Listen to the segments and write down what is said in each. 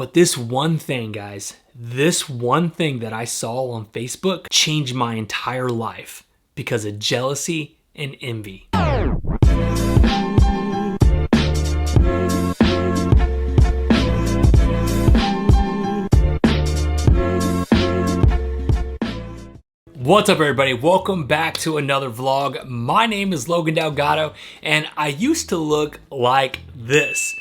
But this one thing, guys, this one thing that I saw on Facebook changed my entire life because of jealousy and envy. What's up, everybody? Welcome back to another vlog. My name is Logan Delgado, and I used to look like this.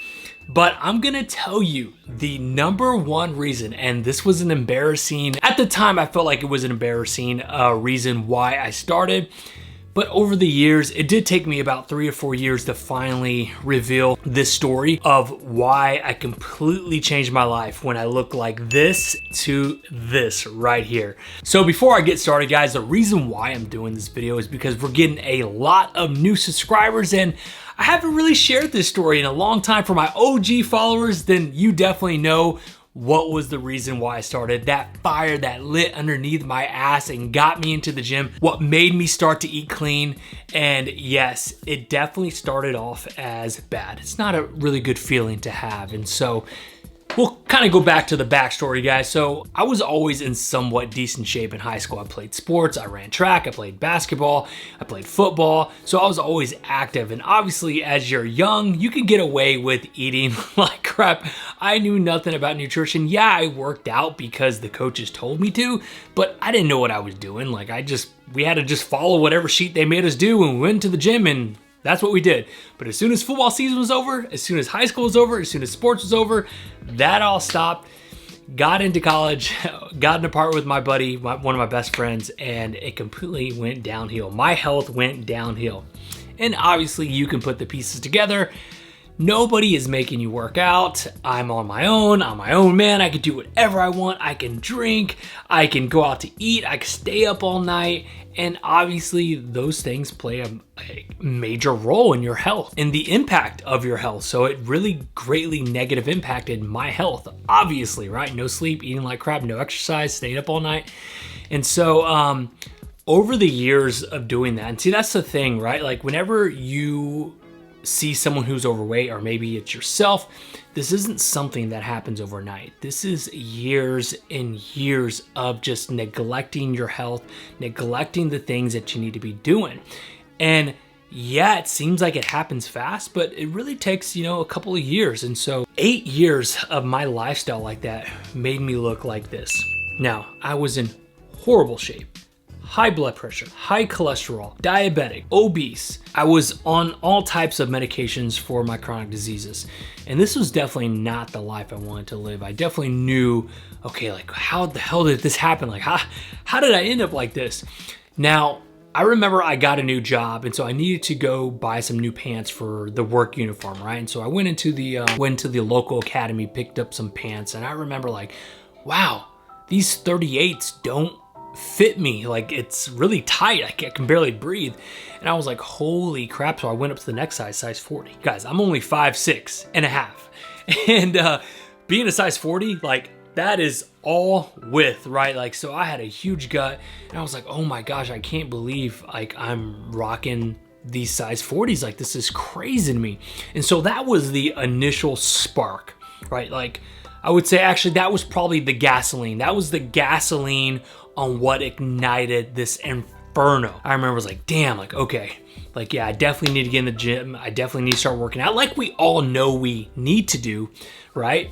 But I'm gonna tell you the number one reason, and this was an embarrassing, at the time I felt like it was an embarrassing reason why I started. But over the years, it did take me about 3 or 4 years to finally reveal this story of why I completely changed my life when I looked like this to this right here. So before I get started, guys, the reason why I'm doing this video is because we're getting a lot of new subscribers, and I haven't really shared this story in a long time. For my OG followers, then you definitely know what was the reason why I started. That fire that lit underneath my ass and got me into the gym. What made me start to eat clean. And yes, it definitely started off as bad. It's not a really good feeling to have. And so we'll kind of go back to the backstory, guys. So I was always in somewhat decent shape in high school. I played sports, I ran track, I played basketball, I played football. So I was always active. And obviously, as you're young, you can get away with eating like crap. I knew nothing about nutrition. Yeah, I worked out because the coaches told me to, but I didn't know what I was doing. Like we had to just follow whatever sheet they made us do, and we went to the gym, and that's what we did. But as soon as football season was over, as soon as high school was over, as soon as sports was over, that all stopped. Got into college, got in an apartment with my buddy, one of my best friends, and it completely went downhill. My health went downhill. And obviously you can put the pieces together. Nobody is making you work out. I'm on my own man. I can do whatever I want. I can drink, I can go out to eat, I can stay up all night. And obviously those things play a major role in your health, in the impact of your health. So it really greatly negative impacted my health, obviously, right? No sleep, eating like crap, no exercise, staying up all night. And so over the years of doing that, and see, that's the thing, right? Like whenever you see someone who's overweight, or maybe it's yourself, this isn't something that happens overnight. This is years and years of just neglecting your health, neglecting the things that you need to be doing. And yeah, it seems like it happens fast, but it really takes, a couple of years. And so 8 years of my lifestyle like that made me look like this. Now, I was in horrible shape. High blood pressure, high cholesterol, diabetic, obese. I was on all types of medications for my chronic diseases. And this was definitely not the life I wanted to live. I definitely knew, okay, like how the hell did this happen? Like how did I end up like this? Now, I remember I got a new job, and so I needed to go buy some new pants for the work uniform, right? And so I went into the local academy, picked up some pants, and I remember like, wow, these 38s don't fit me. Like, it's really tight. I can barely breathe. And I was like, holy crap. So I went up to the next size 40. Guys, I'm only 5'6" and a half. And being a size 40, like, that is all width, right? Like, so I had a huge gut, and I was like, oh my gosh, I can't believe like I'm rocking these size 40s. Like, this is crazy to me. And so that was the initial spark, right? Like, I would say actually that was probably the gasoline. That was the gasoline on what ignited this inferno. I remember I was like, damn, like, okay, like, yeah, I definitely need to get in the gym. I definitely need to start working out, like we all know we need to do, right?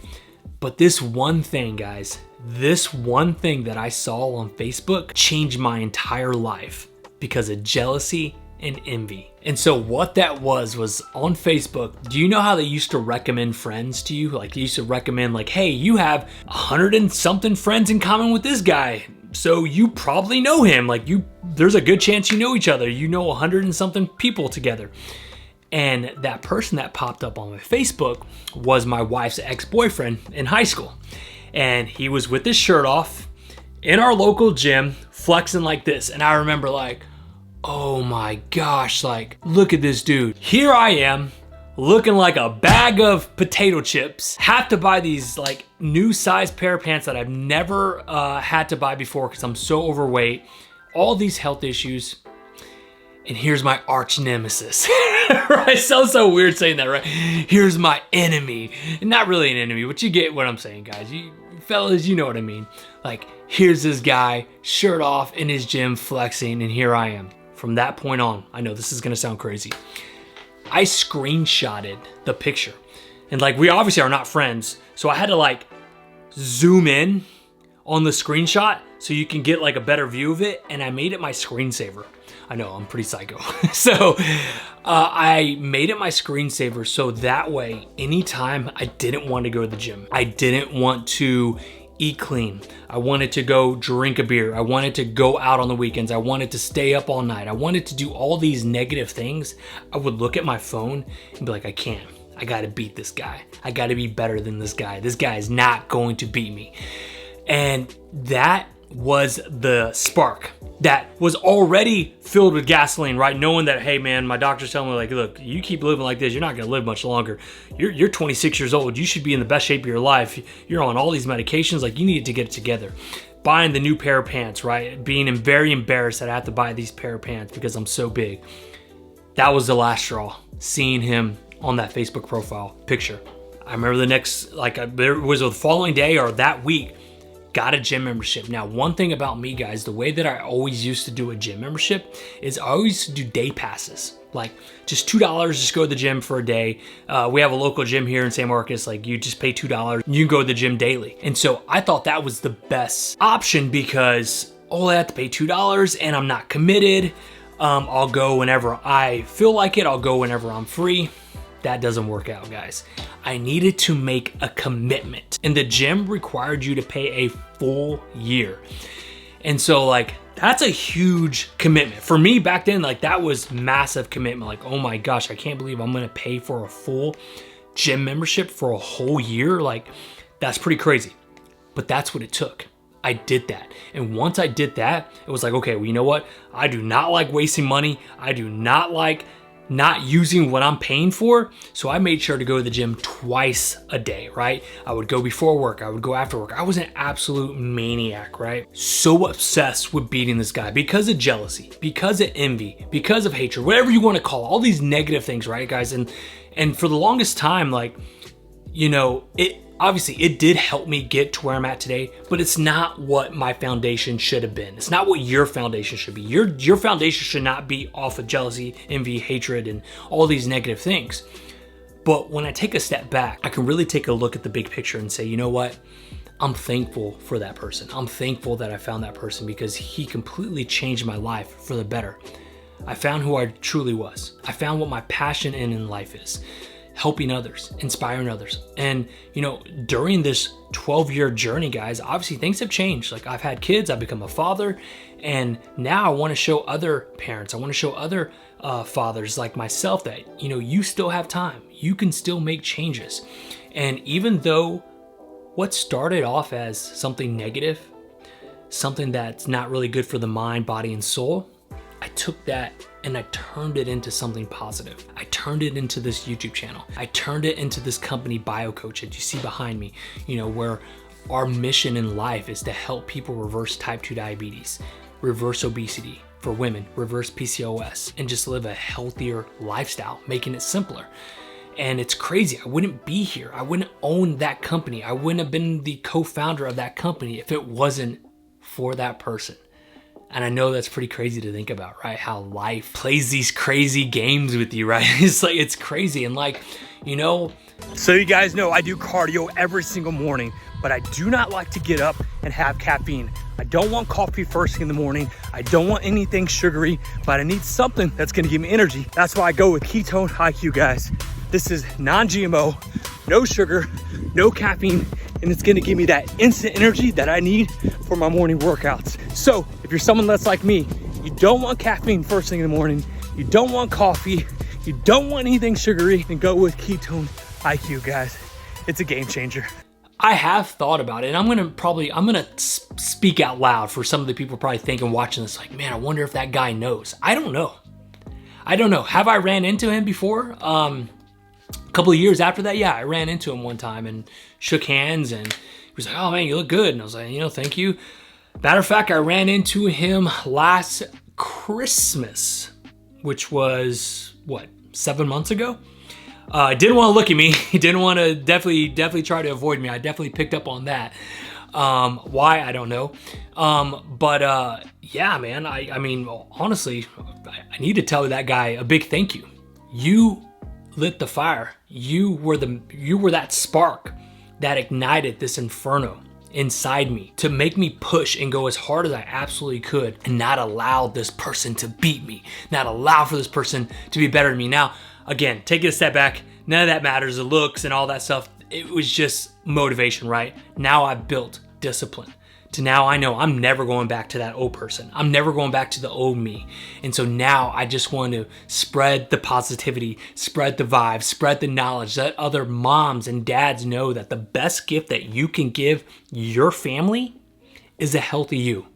But this one thing, guys, this one thing that I saw on Facebook changed my entire life because of jealousy and envy. And so what that was on Facebook, do you know how they used to recommend friends to you? Like, they used to recommend like, hey, you have 100 and something friends in common with this guy, so you probably know him. Like, there's a good chance you know each other. You know 100 and something people together. And that person that popped up on my Facebook was my wife's ex-boyfriend in high school. And he was with his shirt off in our local gym, flexing like this. And I remember like, oh my gosh, like, look at this dude. Here I am, looking like a bag of potato chips. Have to buy these like new size pair of pants that I've never had to buy before because I'm so overweight. All these health issues. And here's my arch nemesis. Right? It sounds so weird saying that, right? Here's my enemy. Not really an enemy, but you get what I'm saying, guys. You fellas, you know what I mean. Like, here's this guy, shirt off in his gym, flexing, and here I am. From that point on, I know this is gonna sound crazy, I screenshotted the picture. And like, we obviously are not friends, so I had to like zoom in on the screenshot so you can get like a better view of it, and I made it my screensaver. I know, I'm pretty psycho. So I made it my screensaver so that way, anytime I didn't want to go to the gym, I didn't want to eat clean, I wanted to go drink a beer, I wanted to go out on the weekends, I wanted to stay up all night, I wanted to do all these negative things, I would look at my phone and be like, I can't. I gotta beat this guy. I gotta be better than this guy. This guy is not going to beat me. And that was the spark that was already filled with gasoline, right? Knowing that, hey man, my doctor's telling me like, look, you keep living like this, you're not gonna live much longer. You're 26 years old. You should be in the best shape of your life. You're on all these medications. Like, you need to get it together. Buying the new pair of pants, right? Being very embarrassed that I have to buy these pair of pants because I'm so big. That was the last straw. Seeing him on that Facebook profile picture. I remember the next, like, it was the following day or that week, got a gym membership. Now, one thing about me, guys, the way that I always used to do a gym membership is I always used to do day passes. Like, just $2, just go to the gym for a day. We have a local gym here in San Marcos. Like, you just pay $2, you can go to the gym daily. And so I thought that was the best option because, I have to pay $2 and I'm not committed. I'll go whenever I feel like it. I'll go whenever I'm free. That doesn't work out, guys. I needed to make a commitment, and the gym required you to pay a full year. And so like, that's a huge commitment. For me back then, like, that was massive commitment. Like, oh my gosh, I can't believe I'm gonna pay for a full gym membership for a whole year. Like, that's pretty crazy, but that's what it took. I did that. And once I did that, it was like, okay, well, you know what? I do not like wasting money. I do not like not using what I'm paying for. So I made sure to go to the gym twice a day, right? I would go before work, I would go after work. I was an absolute maniac, right? So obsessed with beating this guy because of jealousy, because of envy, because of hatred, whatever you want to call it, all these negative things, right, guys? And for the longest time, like, you know, obviously it did help me get to where I'm at today, but it's not what my foundation should have been. It's not what your foundation should be. Your foundation should not be off of jealousy, envy, hatred, and all these negative things. But when I take a step back, I can really take a look at the big picture and say, you know what? I'm thankful for that person. I'm thankful that I found that person because he completely changed my life for the better. I found who I truly was. I found what my passion in life is. Helping others, inspiring others. And, you know, during this 12-year journey, guys, obviously things have changed. Like, I've had kids, I've become a father, and now I want to show other parents, I want to show other fathers like myself that, you know, you still have time. You can still make changes. And even though what started off as something negative, something that's not really good for the mind, body, and soul, I took that and I turned it into something positive. I turned it into this YouTube channel. I turned it into this company, BioCoach, that you see behind me, you know, where our mission in life is to help people reverse type 2 diabetes, reverse obesity for women, reverse PCOS, and just live a healthier lifestyle, making it simpler. And it's crazy. I wouldn't be here. I wouldn't own that company. I wouldn't have been the co-founder of that company if it wasn't for that person. And I know that's pretty crazy to think about, right? How life plays these crazy games with you, right? It's like, it's crazy. And like, you know, so you guys know I do cardio every single morning, but I do not like to get up and have caffeine. I don't want coffee first thing in the morning. I don't want anything sugary, but I need something that's gonna give me energy. That's why I go with Ketone IQ, guys. This is non-GMO, no sugar, no caffeine, and it's gonna give me that instant energy that I need for my morning workouts. So if you're someone that's like me, you don't want caffeine first thing in the morning, you don't want coffee, you don't want anything sugary, then go with Ketone IQ, guys. It's a game changer. I have thought about it, and I'm gonna speak out loud for some of the people probably thinking, watching this, like, man, I wonder if that guy knows. I don't know. Have I ran into him before? A couple of years after that, yeah, I ran into him one time and shook hands, and he was like, oh man, you look good. And I was like, you know, thank you. Matter of fact, I ran into him last Christmas, which was what, 7 months ago. Didn't want to look at me. He didn't want to, definitely try to avoid me. I definitely picked up on that. Why, I don't know. Yeah, man, I mean, honestly, I need to tell that guy a big thank you. You lit the fire. You were that spark that ignited this inferno inside me to make me push and go as hard as I absolutely could and not allow this person to beat me, not allow for this person to be better than me. Now, again, take it a step back. None of that matters, the looks and all that stuff. It was just motivation, right? Now I've built discipline to now I know I'm never going back to that old person. I'm never going back to the old me. And so now I just want to spread the positivity, spread the vibes, spread the knowledge, let other moms and dads know that the best gift that you can give your family is a healthy you.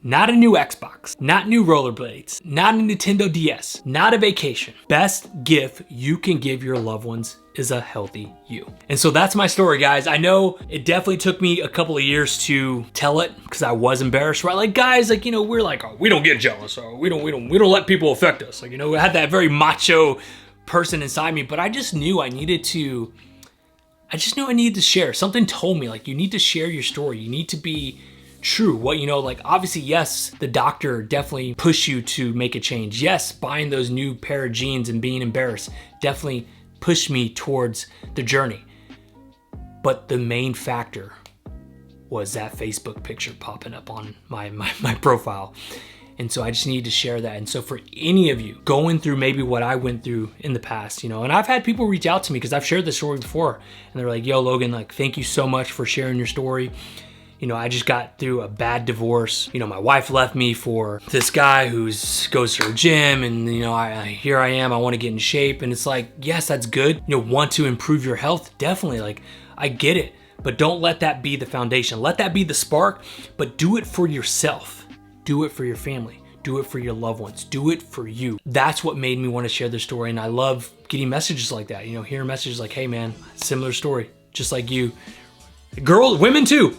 Not a new Xbox, not new rollerblades, not a Nintendo DS, not a vacation. Best gift you can give your loved ones is a healthy you. And so that's my story, guys. I know it definitely took me a couple of years to tell it because I was embarrassed, right? Like guys, like, you know, we're like, oh, we don't get jealous, or we don't let people affect us. Like, you know, I had that very macho person inside me, but I just knew I needed to share. Something told me, like, you need to share your story. You need to be true. What, you know, like, obviously, yes, the doctor definitely pushed you to make a change. Yes, buying those new pair of jeans and being embarrassed definitely pushed me towards the journey. But the main factor was that Facebook picture popping up on my profile. And so I just need to share that. And so for any of you going through maybe what I went through in the past, you know, and I've had people reach out to me because I've shared this story before, and they're like, yo, Logan, like, thank you so much for sharing your story. You know, I just got through a bad divorce. You know, my wife left me for this guy who goes to her gym, and, you know, here I am, I want to get in shape. And it's like, yes, that's good. You know, want to improve your health? Definitely. Like, I get it, but don't let that be the foundation. Let that be the spark, but do it for yourself. Do it for your family. Do it for your loved ones. Do it for you. That's what made me want to share this story. And I love getting messages like that. You know, hearing messages like, hey man, similar story, just like you. Girls, women too.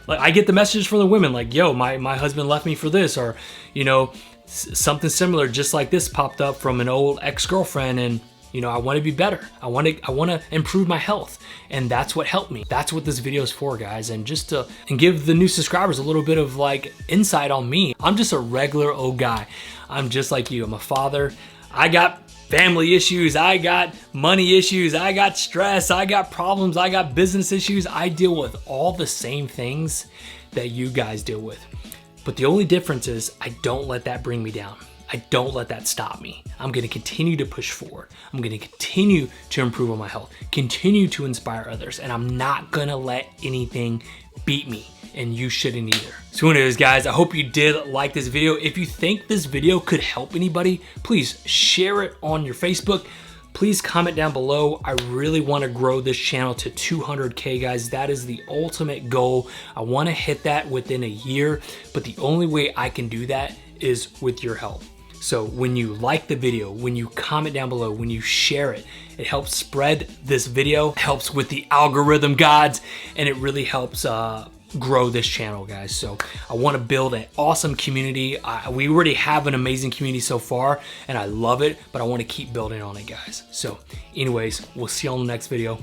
Like, I get the messages from the women like, yo, my husband left me for this, or, you know, something similar just like this popped up from an old ex-girlfriend, and, you know, I want to be better. I want to improve my health, and that's what helped me. That's what this video is for, guys. And just to give the new subscribers a little bit of like insight on me. I'm just a regular old guy. I'm just like you. I'm a father. I got family issues, I got money issues, I got stress, I got problems, I got business issues. I deal with all the same things that you guys deal with. But the only difference is I don't let that bring me down. I don't let that stop me. I'm gonna continue to push forward. I'm gonna continue to improve on my health, continue to inspire others, and I'm not gonna let anything beat me. And you shouldn't either. So anyways, guys, I hope you did like this video. If you think this video could help anybody, please share it on your Facebook. Please comment down below. I really want to grow this channel to 200K, guys. That is the ultimate goal. I want to hit that within a year, but the only way I can do that is with your help. So when you like the video, when you comment down below, when you share it, it helps spread this video, helps with the algorithm gods, and it really helps grow this channel, guys. So I want to build an awesome community. We already have an amazing community so far, and I love it, but I want to keep building on it, guys. So anyways, we'll see you on the next video.